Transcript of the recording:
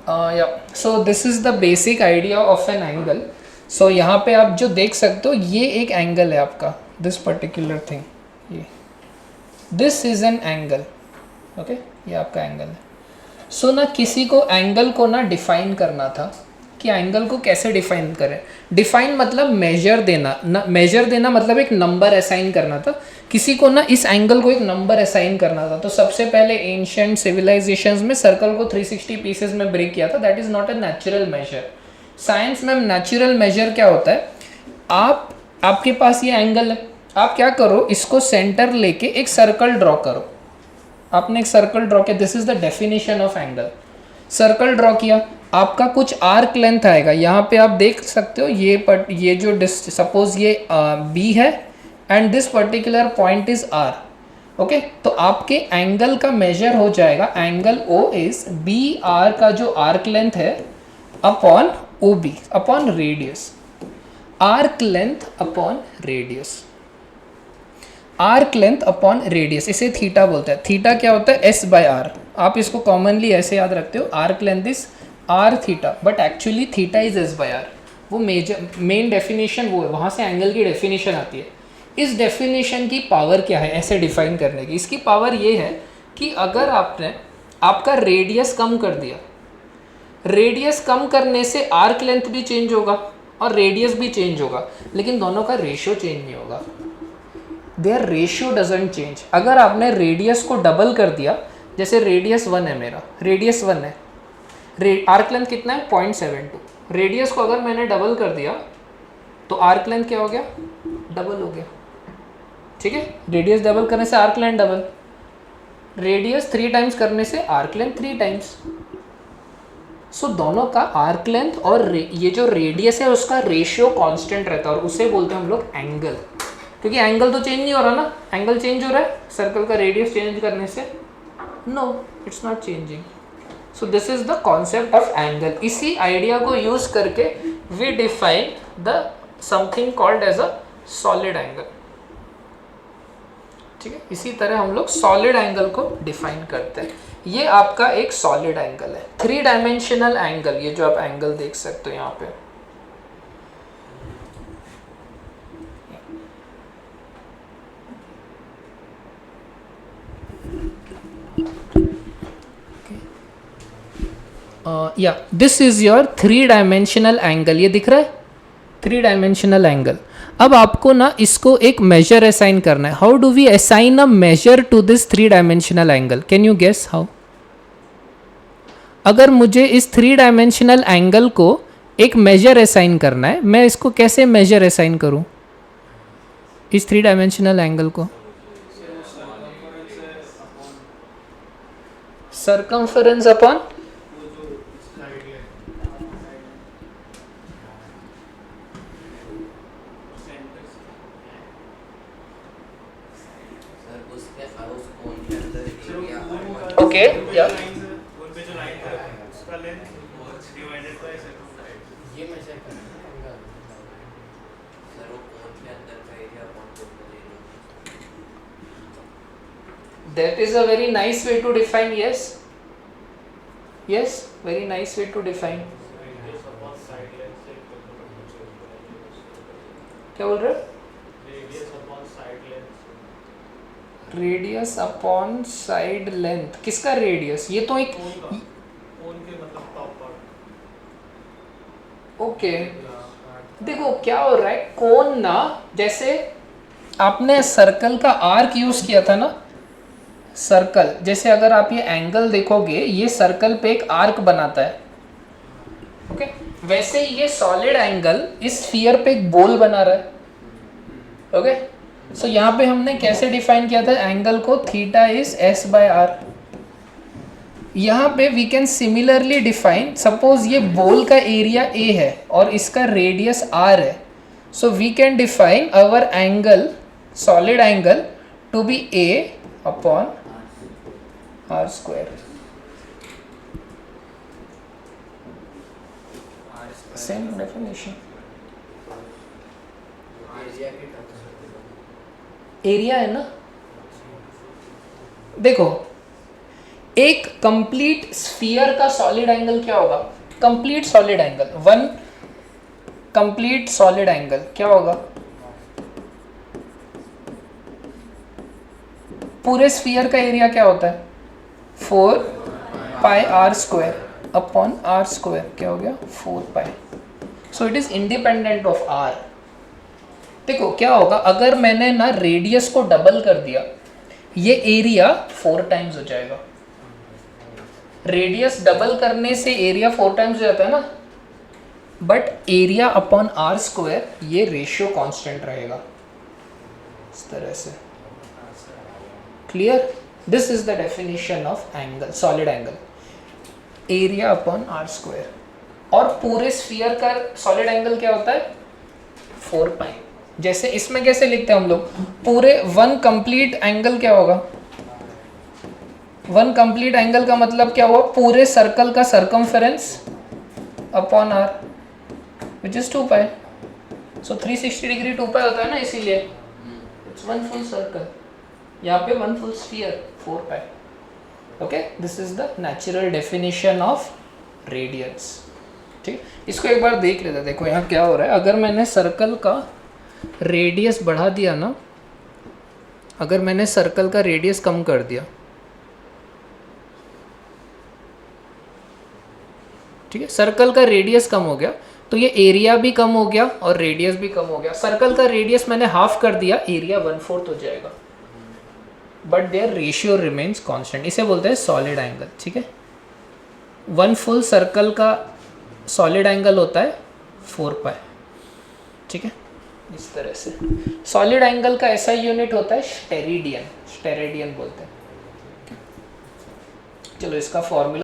या so this is the basic idea of an angle. So यहाँ पे आप जो देख सकते हो ये एक एंगल है आपका, दिस पर्टिकुलर थिंग, ये this is an angle. Okay, ये आपका एंगल है. सो ना किसी को एंगल को ना डिफाइन करना था कि एंगल को कैसे डिफाइन करें. डिफाइन मतलब मेजर देना ना, मेजर देना मतलब एक नंबर असाइन करना था. किसी को ना इस एंगल को एक नंबर असाइन करना था. तो सबसे पहले एंशिएंट सिविलाइजेशंस में सर्कल को 360 पीसेस में ब्रेक किया था. That is not a natural measure. Science में नेचुरल मेजर क्या होता है, आपके पास ये एंगल है, आप क्या करो, इसको सेंटर लेके एक सर्कल ड्रॉ करो. आपने एक सर्कल ड्रॉ किया, this is the definition of angle. Circle draw किया, आपका कुछ आर्क लेंथ आएगा. यहाँ पे आप देख सकते हो ये जो सपोज ये बी है and this particular point is R. Okay, तो आपके एंगल का मेजर हो जाएगा, angle O is B R का जो आर्क लेंथ है upon O B upon radius. Arc length upon radius, arc length upon radius, इसे थीटा बोलते हैं. थीटा क्या होता है, एस बाय आर. आप इसको कॉमनली ऐसे याद रखते हो, arc length is R theta, but actually theta is S by R. वो मेन डेफिनेशन वो है, वहाँ से एंगल की डेफिनेशन आती है. इस डेफिनेशन की पावर क्या है ऐसे डिफाइन करने की, इसकी पावर ये है कि अगर आपने आपका रेडियस कम कर दिया, रेडियस कम करने से आर्क लेंथ भी चेंज होगा और रेडियस भी चेंज होगा, लेकिन दोनों का रेशियो चेंज नहीं होगा. Their ratio doesn't change. अगर आपने रेडियस को डबल कर दिया, जैसे रेडियस 1 है, मेरा रेडियस 1 है, आर्क लेंथ कितना है 0.72. रेडियस को अगर मैंने डबल कर दिया तो आर्क लेंथ क्या हो गया, डबल हो गया. ठीक है, रेडियस डबल करने से arc length double, radius 3 times करने से आर्क लेंथ 3 टाइम्स. सो दोनों का आर्क लेंथ और ये जो रेडियस है उसका रेशियो कांस्टेंट रहता है और उसे बोलते हैं हम लोग एंगल. क्योंकि एंगल तो चेंज नहीं हो रहा ना, एंगल चेंज हो रहा है सर्कल का रेडियस चेंज करने से, no it's not changing. So this is the concept of angle. इसी आइडिया को यूज करके we define the something called as a solid angle. ठीक है, इसी तरह हम लोग सॉलिड एंगल को डिफाइन करते हैं. ये आपका एक सॉलिड एंगल है, 3 डायमेंशनल एंगल. ये जो आप एंगल देख सकते हो यहाँ पे, या this is your 3 dimensional angle. ये दिख रहा है 3 डायमेंशनल एंगल. अब आपको ना इसको एक मेजर असाइन करना है. How do we assign a measure to this 3 dimensional angle, can you guess how? अगर मुझे इस 3 डायमेंशनल एंगल को एक मेजर असाइन करना है, मैं इसको कैसे मेजर असाइन करूं इस 3 डायमेंशनल एंगल को? सर्कमफरेंस अपॉन ओके, या that is a very nice way to define. Yes, yes, very nice way to define. क्या बोल रहे हो? Radius upon side length. किसका रेडियस? ये तो एक ओके. देखो क्या हो रहा है, कोन ना, जैसे आपने सर्कल का आर्क यूज किया था ना, सर्कल, जैसे अगर आप ये एंगल देखोगे ये सर्कल पे एक आर्क बनाता है. ओके, वैसे ये सॉलिड एंगल इस स्फीयर पे एक बोल बना रहा है. ओके, सो यहाँ पे हमने कैसे डिफाइन किया था एंगल को, theta is S by R. यहाँ पे we can similarly define, suppose ये बोल का एरिया ए है और इसका रेडियस आर है. So we can define our angle, solid angle, to be A upon R square. Same definition. Area है ना, देखो एक कंप्लीट स्फीयर का सॉलिड एंगल क्या होगा? Complete solid angle, one complete solid angle क्या होगा? पूरे स्फीयर का एरिया क्या होता है? 4 pi R square upon R square, क्या हो गया? 4 pi. So it is independent of R. देखो क्या होगा, अगर मैंने ना रेडियस को डबल कर दिया, ये एरिया 4 टाइम्स हो जाएगा. रेडियस डबल करने से एरिया 4 टाइम्स हो जाता है ना, but area upon R square ये रेशियो कांस्टेंट रहेगा इस तरह से. Clear? This is the definition of angle, solid angle, area upon R square. और पूरे स्फीयर का सॉलिड एंगल क्या होता है? 4 पाई. जैसे इसमें कैसे लिखते हैं हम लोग? पूरे वन कंप्लीट एंगल क्या होगा? वन कंप्लीट एंगल का मतलब क्या हुआ? पूरे सर्कल का circumference upon R which is 2 pi. So 360 degree 2 pi होता है ना, इसीलिए इट्स वन फुल सर्कल. यहाँ पे one full sphere 4 pi. Okay, this is the natural definition of radians. ठीक, इसको एक बार देख लेते हैं. देखो यहाँ क्या हो रहा है, अगर मैंने सर्कल का रेडियस बढ़ा दिया ना, अगर मैंने सर्कल का रेडियस कम कर दिया, ठीक है, सर्कल का रेडियस कम हो गया तो ये एरिया भी कम हो गया और रेडियस भी कम हो गया. सर्कल का रेडियस मैंने हाफ कर दिया, एरिया 1/4 हो जाएगा, but their ratio remains constant. इसे बोलते हैं सॉलिड एंगल. ठीक है, वन फुल सर्कल का सॉलिड एंगल होता है 4 पाई. ठीक है, इस तरह से. सॉलिड एंगल का ऐसा यूनिट होता है स्टेरेडियन. स्टेरेडियन बोलते हैं. चलो इसका फॉर्मूला